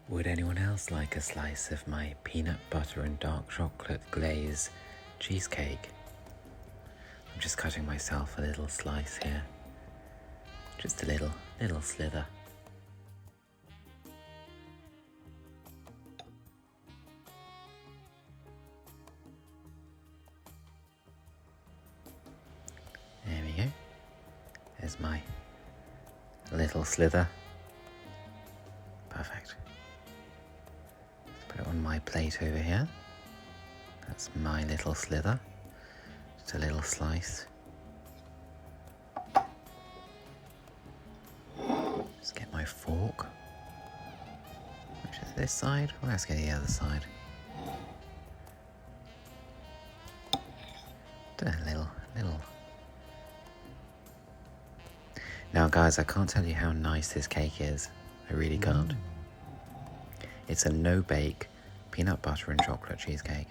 Would anyone else like a slice of my peanut butter and dark chocolate glaze cheesecake? I'm just cutting myself a little slice here. Just a little slither. There we go. There's my little slither. Perfect. Let's put it on my plate over here. That's my little slither. Just a little slice. Just get my fork. Which is this side? Well, let's get the other side. Do a little. Now guys, I can't tell you how nice this cake is. I really can't. It's a no-bake peanut butter and chocolate cheesecake.